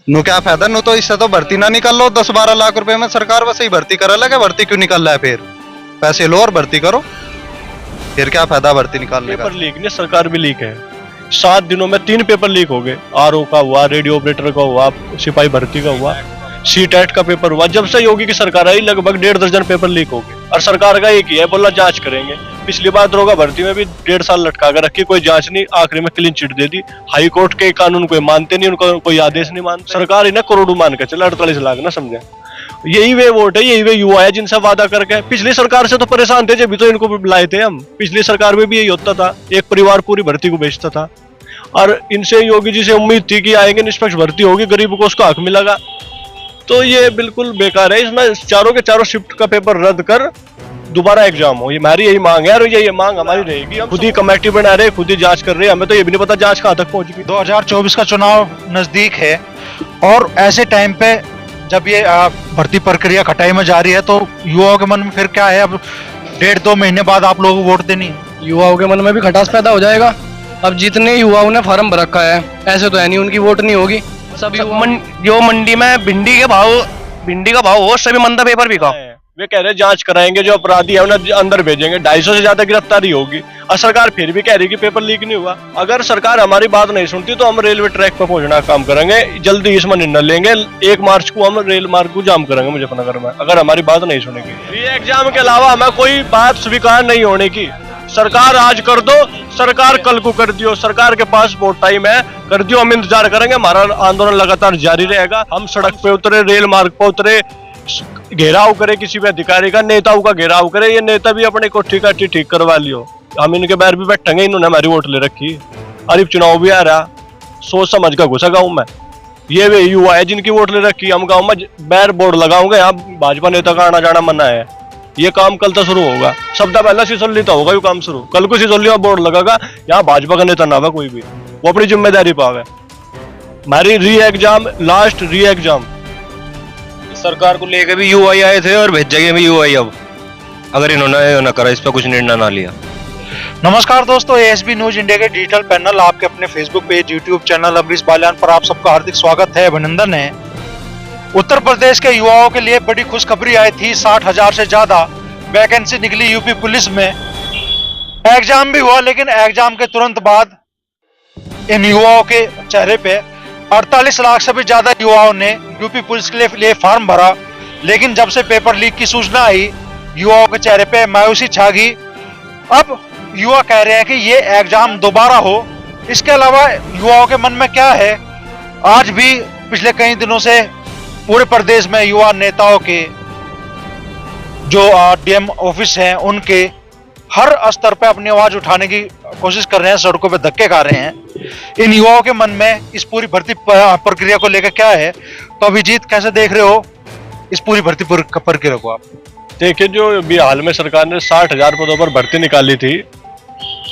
नु क्या फायदा, नु तो इससे तो भर्ती ना निकाल लो। 10-12 लाख रुपए में सरकार वैसे ही भर्ती करा लगे, भर्ती क्यों निकाल रहा है? फिर पैसे लो और भर्ती करो, फिर क्या फायदा भर्ती निकालने का? पेपर लीक नहीं, सरकार भी लीक है। 7 दिनों में 3 पेपर लीक हो गए। आरओ का हुआ, रेडियो ऑपरेटर का हुआ, सिपाही भर्ती का हुआ, सीटेट का पेपर हुआ। जब से योगी की सरकार आई लगभग 1.5 दर्जन पेपर लीक हो गए। और सरकार का एक ही है, बोला जांच करेंगे। पिछली बार दरोगा भर्ती में भी 1.5 साल लटका कर रखी, कोई जांच नहीं, आखिरी में क्लीन चिट दे दी। हाई कोर्ट के कानून कोई मानते नहीं, उनको कोई आदेश नहीं मानते। सरकार ही ना करोड़ों मान के चला, 48 लाख ना समझे। यही वे वोट है, यही वे युवा है जिनसे वादा करके। पिछली सरकार से तो परेशान थे, जब भी तो इनको बुलाए थे हम। पिछली सरकार में भी यही होता था, एक परिवार पूरी भर्ती को बेचता था। और इनसे योगी जी से उम्मीद थी कि आएंगे, निष्पक्ष भर्ती होगी, गरीब को उसका हक मिलेगा। तो ये बिल्कुल बेकार है। इसमें चारों के चारों शिफ्ट का पेपर रद्द कर दोबारा एग्जाम हो, ये हमारी यही मांग है। और ये मांग हमारी रहेगी। हम खुद ही कमेटी बना रहे, खुद ही जांच कर रहे हैं। हमें तो ये भी नहीं पता जांच कहाँ तक पहुंच गई। 2024 का चुनाव नजदीक है और ऐसे टाइम पे जब ये भर्ती प्रक्रिया खटाई में जारी है, तो युवाओं के मन में फिर क्या है? अब 1.5-2 महीने बाद आप लोगों को वोट देनी है। युवाओं के मन में भी खटास पैदा हो जाएगा। अब जितने युवाओं ने फॉर्म भर रखा है, ऐसे तो है नहीं उनकी वोट नहीं होगी। सब जो मंडी में भिंडी का भाव हो, सभी मंदा पेपर बिका। वे कह रहे जांच कराएंगे, जो अपराधी है उन्हें अंदर भेजेंगे, 250 से ज्यादा गिरफ्तारी होगी। और सरकार फिर भी कह रही कि पेपर लीक नहीं हुआ। अगर सरकार हमारी बात नहीं सुनती तो हम रेलवे ट्रैक पर पहुंचना काम करेंगे। जल्दी इसमें निर्णय लेंगे। 1 मार्च को हम रेल मार्ग को जाम करेंगे मुजफ्फरनगर में, अगर हमारी बात नहीं सुनेगी। ये एग्जाम के अलावा हमें कोई बात स्वीकार नहीं होने की। सरकार आज कर दो, सरकार कल को कर दियो। सरकार के पास बहुत टाइम है, कर दियो। हम इंतजार करेंगे, हमारा आंदोलन लगातार जारी रहेगा। हम सड़क पे उतरे, रेल मार्ग पे उतरे, घेराव करे किसी भी अधिकारी का, नेताओं का घेराव करे। ये नेता भी अपने कोठी काठी ठीक करवा लियो। हम इनके बैर भी बैठेंगे, इन्होंने हमारी वोट ले रखी। अरे चुनाव भी आ रहा, सोच समझ का घुसा गाँव में। ये वे युवा है जिनकी वोट ले रखी। हम गाँव में बैर बोर्ड लगाऊंगे, यहाँ भाजपा नेता का आना जाना मना है। ये काम कल तो शुरू होगा। सप्ताह पहले सिसोली तो होगा ये काम शुरू। कल को सिसोली में बोर्ड लगागा, यहाँ भाजपा का नेता ना आवे कोई भी, वो अपनी जिम्मेदारी पावे। हमारी री एग्जाम, लास्ट री एग्जाम। सरकार को लेके भी युवा आए थे और भेजेंगे भी युवा अब, अगर इन्होंने ना करा, इस पर कुछ निर्णय ना लिया। नमस्कार दोस्तों, एएसबी न्यूज इंडिया के डिजिटल पैनल, आपके अपने Facebook page, YouTube channel Amrish Baliyan पर आप सबका हार्दिक स्वागत है, अभिनंदन है। उत्तर प्रदेश के युवाओं के लिए बड़ी खुशखबरी आई थी। 60,000 से ज्यादा वैकेंसी निकली यूपी पुलिस में। एग्जाम भी हुआ, लेकिन एग्जाम के तुरंत बाद इन युवाओं के चेहरे पे 48 लाख से भी ज्यादा युवाओं ने यूपी पुलिस के लिए फॉर्म भरा। लेकिन जब से पेपर लीक की सूचना आई, युवाओं के चेहरे पे मायूसी छा गई। अब युवा कह रहे हैं कि ये एग्जाम दोबारा हो। इसके अलावा युवाओं के मन में क्या है? आज भी पिछले कई दिनों से पूरे प्रदेश में युवा नेताओं के जो डीएम ऑफिस हैं, उनके हर स्तर पे अपनी आवाज उठाने की कोशिश कर रहे हैं, सड़कों पे धक्के खा रहे हैं। इन युवाओं के मन में इस पूरी भर्ती प्रक्रिया को लेकर क्या है? तो अभिजीत, कैसे देख रहे हो इस पूरी भर्ती प्रक्रिया को आप? देखिए, जो अभी हाल में सरकार ने 60,000 पदों पर भर्ती निकाली थी,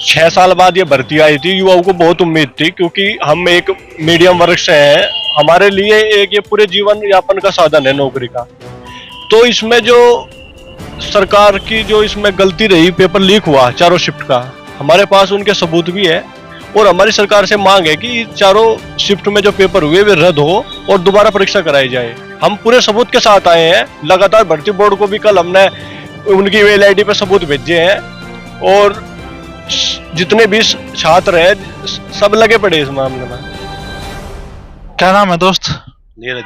6 साल बाद ये भर्ती आई थी। युवाओं को बहुत उम्मीद थी, क्योंकि हम एक मीडियम वर्ग से हैं। हमारे लिए एक ये पूरे जीवन यापन का साधन है नौकरी का। तो इसमें जो सरकार की जो इसमें गलती रही, पेपर लीक हुआ चारों शिफ्ट का, हमारे पास उनके सबूत भी है। और हमारी सरकार से मांग है कि चारों शिफ्ट में जो पेपर हुए वे रद्द हो और दोबारा परीक्षा कराई जाए। हम पूरे सबूत के साथ आए हैं। लगातार भर्ती बोर्ड को भी कल हमने उनकी मेल आईडी पे सबूत भेजे हैं। और जितने भी छात्र हैं सब लगे पड़े इस मामले में। क्या नाम है दोस्त? नीरज।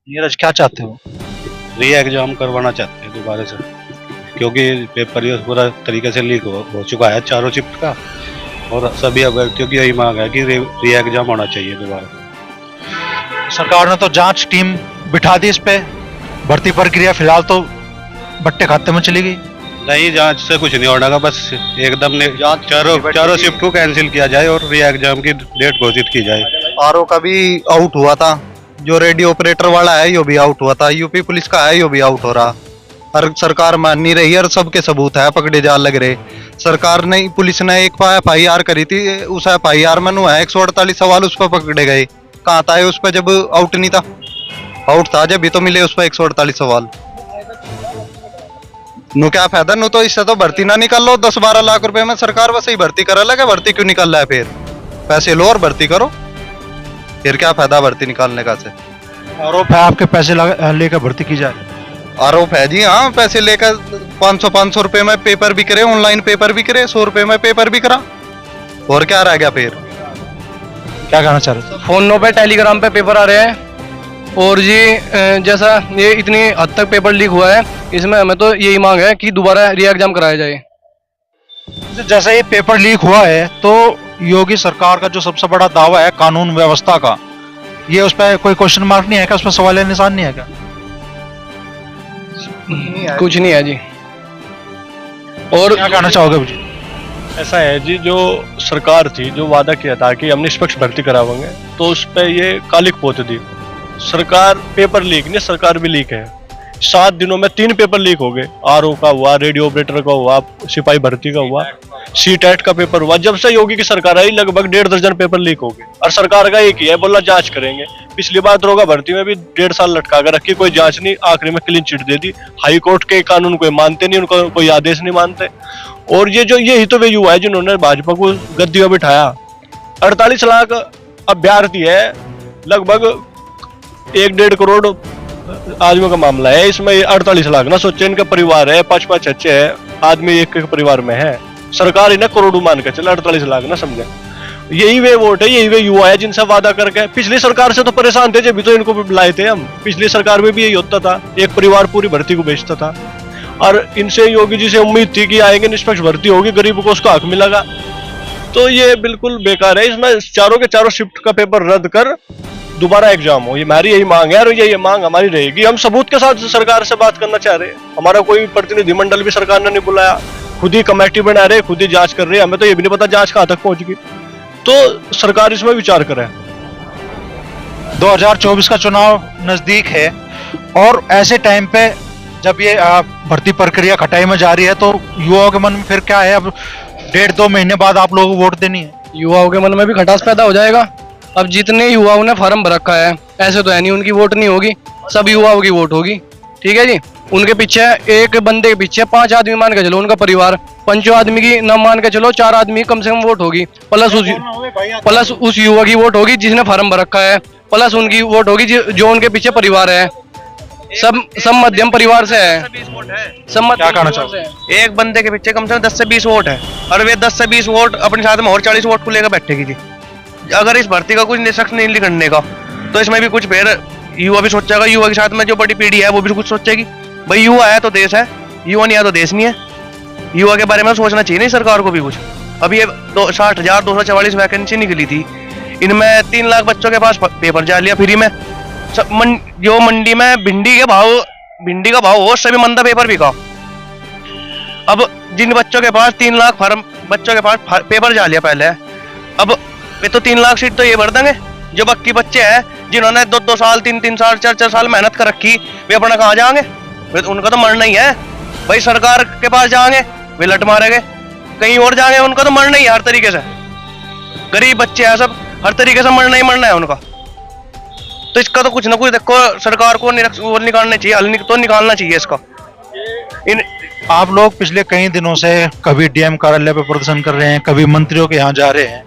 नीरज, क्या चाहते हो? री एग्जाम करवाना चाहते हैं दोबारा से, क्योंकि पेपर ये पूरा तरीके से लीक हो चुका है चारों शिफ्ट का। और सभी अभ्यर्थियों की यही मांग है कि री एग्जाम होना चाहिए दोबारा। सरकार ने तो जांच टीम बिठा दी इस पे। भर्ती प्रक्रिया फिलहाल तो बट्टे खाते में चली गई। नहीं, जांच से कुछ नहीं होगा, बस एकदम ने चारों शिफ्ट को कैंसिल किया जाए और री एग्जाम की डेट घोषित की जाए। आरओ का भी आउट हुआ था, जो रेडियो ऑपरेटर वाला है यो भी आउट हुआ था, यूपी पुलिस का है यो भी आउट हो रहा। हर सरकार मान नहीं रही और सबके सबूत है, पकड़े जा लग रहे। सरकार ने, पुलिस ने एक FIR करी थी, उस FIR में है 148 सवाल उस पर पकड़े गए। कहाँ था उस पर जब आउट नहीं था? आउट था जब भी तो मिले उस पर 148 सवाल। नु क्या फायदा, नु तो इससे तो भर्ती ना निकाल लो। 10-12 लाख रुपए में सरकार वैसे ही भर्ती करा लगे, भर्ती क्यों निकाल रहा है? फिर पैसे लो और भर्ती करो, फिर क्या फायदा भर्ती निकालने का से। आरोप है आपके पैसे लेकर भर्ती की जा रही है। आरोप है जी, हाँ, पैसे लेकर 500 रुपए में पेपर भी करे, ऑनलाइन पेपर भी करे, 100 रुपए में पेपर भी करा, और क्या रह गया फिर। क्या कहना चाह रहे थे? फोनों पे टेलीग्राम पे पेपर आ रहे हैं। और जी जैसा ये इतनी हद तक पेपर लीक हुआ है, इसमें हमें तो यही मांग है कि दोबारा री एग्जाम कराया जाए। जैसा ये पेपर लीक हुआ है तो योगी सरकार का जो सबसे बड़ा दावा है कानून व्यवस्था का, ये उस पर कोई क्वेश्चन मार्क नहीं है क्या? उस पर सवाल निशान नहीं है क्या? कुछ नहीं है जी। और क्या कहना चाहोगे जी? ऐसा है जी, जो सरकार थी जो वादा किया था कि हम निष्पक्ष भर्ती करावांगे, तो उस पर ये कालिक पोत दी। सरकार पेपर लीक नहीं, सरकार भी लीक है। 7 दिनों में 3 पेपर लीक हो गए। आरओ का हुआ, रेडियो ऑपरेटर का हुआ, सिपाही भर्ती का हुआ, सीटेट का पेपर हुआ। जब से योगी की सरकार आई लगभग 1.5 दर्जन पेपर लीक हो गए, और सरकार का एक ही है, बोला जांच करेंगे। पिछली बार दरोगा भर्ती में भी 1.5 साल लटका कर रखी, कोई जांच नहीं, आखिरी में क्लीन चिट दे दी। हाई कोर्ट के कानून कोई मानते नहीं, उनको कोई आदेश नहीं मानते। और ये जो यही तो वे युवा है जिन्होंने भाजपा को गद्दी में बिठाया। 48 लाख अभ्यर्थी है, लगभग 1.5 करोड़ आदमियों का मामला है। इसमें 48 लाख ना सोचे, इनका परिवार है, 5-5 अच्छे है आदमी एक परिवार में है। सरकार इन्हें करोड़ों मान के चले, 48 लाख ना समझे। यही वे वोट है, यही वे युवा है जिनसे वादा करके। पिछली सरकार से तो परेशान थे, जब भी तो इनको बुलाए थे हम। पिछली सरकार में भी यही होता था, एक परिवार पूरी भर्ती को बेचता था। और इनसे योगी जी से उम्मीद थी कि आएंगे, निष्पक्ष भर्ती होगी, गरीब को उसका हक मिलेगा। तो ये बिल्कुल बेकार है। इसमें चारों के चारों शिफ्ट का पेपर रद्द कर दोबारा एग्जाम हो, ये हमारी यही मांग है, और ये मांग हमारी रहेगी। हम सबूत के साथ सरकार से बात करना चाह रहे हैं। हमारा कोई प्रतिनिधिमंडल भी सरकार ने नहीं बुलाया, खुद ही कमेटी बना रहे, खुद ही जांच कर रहे हैं। हमें तो ये भी नहीं पता जांच कहां तक पहुंच गई। तो सरकार इसमें विचार करे। 2024 का चुनाव नजदीक है, और ऐसे टाइम पे जब ये भर्ती प्रक्रिया खटाई में जा रही है, तो युवाओं के मन में फिर क्या है? अब 1.5-2 महीने बाद आप लोगों को वोट देनी है। युवाओं के मन में भी खटास पैदा हो जाएगा। अब जितने युवाओं ने फार्म भर रखा है, ऐसे तो है नहीं उनकी वोट नहीं होगी, सब युवाओं की वोट होगी। ठीक है जी। उनके पीछे एक बंदे के पीछे 5 आदमी मान के चलो, उनका परिवार 5 आदमी की न मान के चलो, 4 आदमी कम से कम वोट होगी, प्लस उस युवा की वोट होगी जिसने फार्म भर रखा है, प्लस उनकी वोट होगी जो उनके पीछे परिवार है। सब मध्यम परिवार से है। सब क्या कहना चाहो? एक बंदे के पीछे कम से कम 10 से 20 वोट है, और वे 10 से 20 वोट अपने साथ में और 40 वोट को लेकर बैठेगी जी। अगर इस भर्ती का कुछ निष्पक्ष नहीं करने का, तो इसमें भी कुछ फिर युवा भी सोचेगा। युवा के साथ में जो बड़ी पीढ़ी है वो भी कुछ सोचेगी। भाई युवा है तो देश है, युवा नहीं है तो देश नहीं है। युवा के बारे में सोचना चाहिए नहीं सरकार को भी कुछ। अभी ये 60,244 वैकेंसी निकली थी, इनमें 3 लाख बच्चों के पास पेपर जा लिया फ्री में। जो मंडी में भिंडी का भाव हो, उससे भी मंदा पेपर बिका। अब जिन बच्चों के पास 3 लाख फार्म बच्चों के पास पेपर जा लिया पहले, अब वे तो 3 लाख सीट तो ये भर देंगे। जो बाकी बच्चे हैं जिन्होंने 2-2 साल 3-3 साल 4-4 साल मेहनत कर रखी, वे अपना कहाँ जाएंगे? वे तो उनका तो मरना ही है। भाई सरकार के पास जाएंगे वे लट मारेंगे, कहीं और जाएंगे उनका तो मरना ही है हर तरीके से। गरीब बच्चे हैं सब, हर तरीके से मरना ही मरना है उनका। तो इसका तो कुछ ना कुछ देखो सरकार को निकालना चाहिए, हल तो निकालना चाहिए इसका। आप लोग पिछले कई दिनों से कभी डीएम कार्यालय पे प्रदर्शन कर रहे हैं, कभी मंत्रियों के यहाँ जा रहे हैं,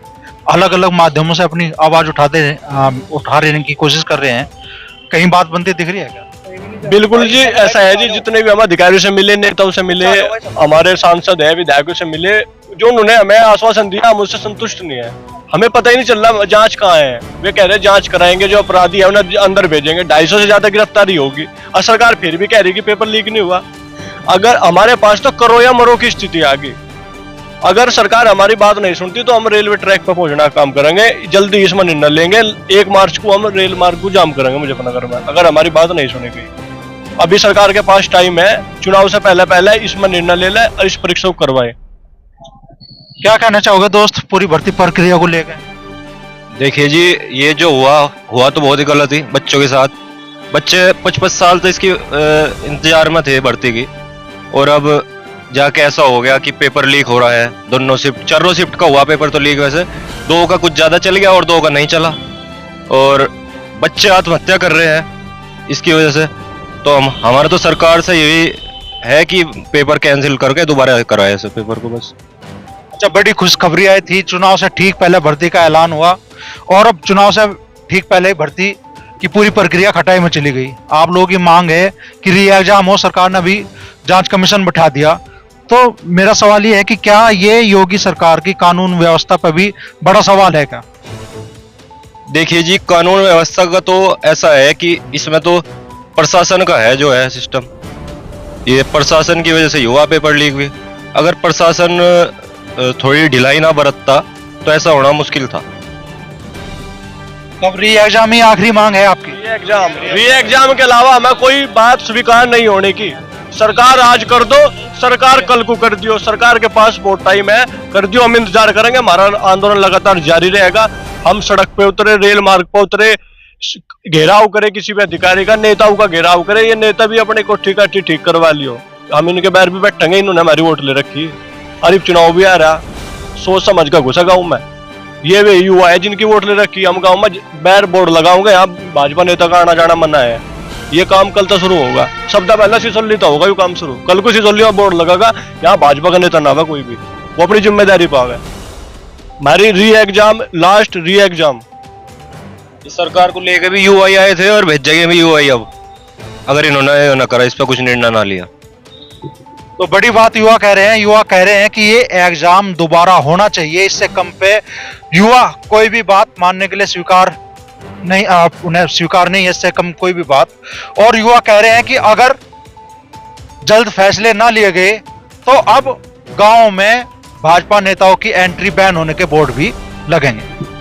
अलग अलग माध्यमों से अपनी आवाज उठा रहे की कोशिश कर रहे हैं। कहीं बात बनती दिख रही है क्या? बिल्कुल जी, ऐसा है जी। जितने भी हम अधिकारियों से मिले, नेताओं से मिले, हमारे सांसद है, विधायकों से मिले, जो उन्होंने हमें आश्वासन दिया हम उससे संतुष्ट नहीं है। हमें पता ही नहीं चल रहा जांच कहाँ है। वे कह रहे हैं जांच कराएंगे, जो अपराधी है उन्हें अंदर भेजेंगे, 250 से ज्यादा गिरफ्तारी होगी, और सरकार फिर भी कह रही कि पेपर लीक नहीं हुआ। अगर हमारे पास तो करो या मरो की स्थिति आ गई। अगर सरकार हमारी बात नहीं सुनती तो हम रेलवे ट्रैक पर पहुंचना काम करेंगे। जल्दी इसमें निर्णय लेंगे। 1 मार्च को हम रेल मार्ग को जाम करेंगे मुजफ्फरनगर में, अगर हमारी बात नहीं सुनेगी। अभी सरकार के पास टाइम है, चुनाव से पहले इसमें निर्णय ले ले और इस परीक्षा को करवाए। क्या कहना चाहोगे दोस्त पूरी भर्ती प्रक्रिया को लेकर? देखिए जी, ये जो हुआ तो बहुत ही गलत ही बच्चों के साथ। बच्चे 25 साल तो इसकी इंतजार में थे भर्ती की, और अब जाके ऐसा हो गया कि पेपर लीक हो रहा है। दोनों शिफ्ट, चारों शिफ्ट का हुआ पेपर तो लीक, वैसे 2 का कुछ ज्यादा चल गया और 2 का नहीं चला, और बच्चे आत्महत्या कर रहे हैं इसकी वजह से। तो हमारा तो सरकार से यही है कि पेपर कैंसिल करके दोबारा कराए ऐसे पेपर को बस। अच्छा, बड़ी खुशखबरी आई थी, चुनाव से ठीक पहले भर्ती का ऐलान हुआ, और अब चुनाव से ठीक पहले ही भर्ती की पूरी प्रक्रिया खटाई में चली गई। आप लोगों की मांग है कि री एग्जाम हो, सरकार ने अभी जांच कमीशन बिठा दिया। तो मेरा सवाल ये है कि क्या ये योगी सरकार की कानून व्यवस्था पर भी बड़ा सवाल है क्या? देखिए जी, कानून व्यवस्था का तो ऐसा है कि इसमें तो प्रशासन का है जो है सिस्टम। ये प्रशासन की वजह से हुआ पेपर लीक भी। अगर प्रशासन थोड़ी ढिलाई ना बरतता तो ऐसा होना मुश्किल था। तब री एग्जाम ही आखिरी मांग है आपकी? री एग्जाम के अलावा हमें कोई बात स्वीकार नहीं होने की। सरकार आज कर दो, सरकार कल को कर दियो, सरकार के पास बहुत टाइम है, कर दियो। हम इंतजार करेंगे, हमारा आंदोलन लगातार जारी रहेगा। हम सड़क पे उतरे, रेल मार्ग पे उतरे, घेराव करे किसी भी अधिकारी का, नेताओं का घेराव करे। ये नेता भी अपने कोठी काठी ठीक करवा लियो, हम इनके बैर भी बैठेंगे। इन्होंने हमारी वोट ले रखी, अरे चुनाव भी आ रहा, सोच समझ कर घुसा गाँव में। ये वे युवा है जिनकी वोट ले रखी, हम गाँव में बैर बोर्ड लगाऊंगे, यहाँ भाजपा नेता का आना जाना मना है। ये काम कल तो शुरू होगा, सप्ताह पहले सिसोली तो होगा ये काम शुरू। कल को सिसोली में बोर्ड लगागा, यहाँ भाजपा का नेता ना होगा कोई भी, वो अपनी जिम्मेदारी पावे। हमारी री एग्जाम, लास्ट री एग्जाम। इस सरकार को लेकर भी यूआई आए थे और भेजेंगे भी यूआई अब, अगर इन्होंने ना करा, इस पर कुछ निर्णय ना लिया। तो बड़ी बात युवा कह रहे हैं। युवा कह रहे हैं कि ये एग्जाम दोबारा होना चाहिए, इससे कम पे युवा कोई भी बात मानने के लिए स्वीकार नहीं, उन्हें स्वीकार नहीं है इससे कम कोई भी बात। और युवा कह रहे हैं कि अगर जल्द फैसले ना लिए गए तो अब गांव में भाजपा नेताओं की एंट्री बैन होने के बोर्ड भी लगेंगे।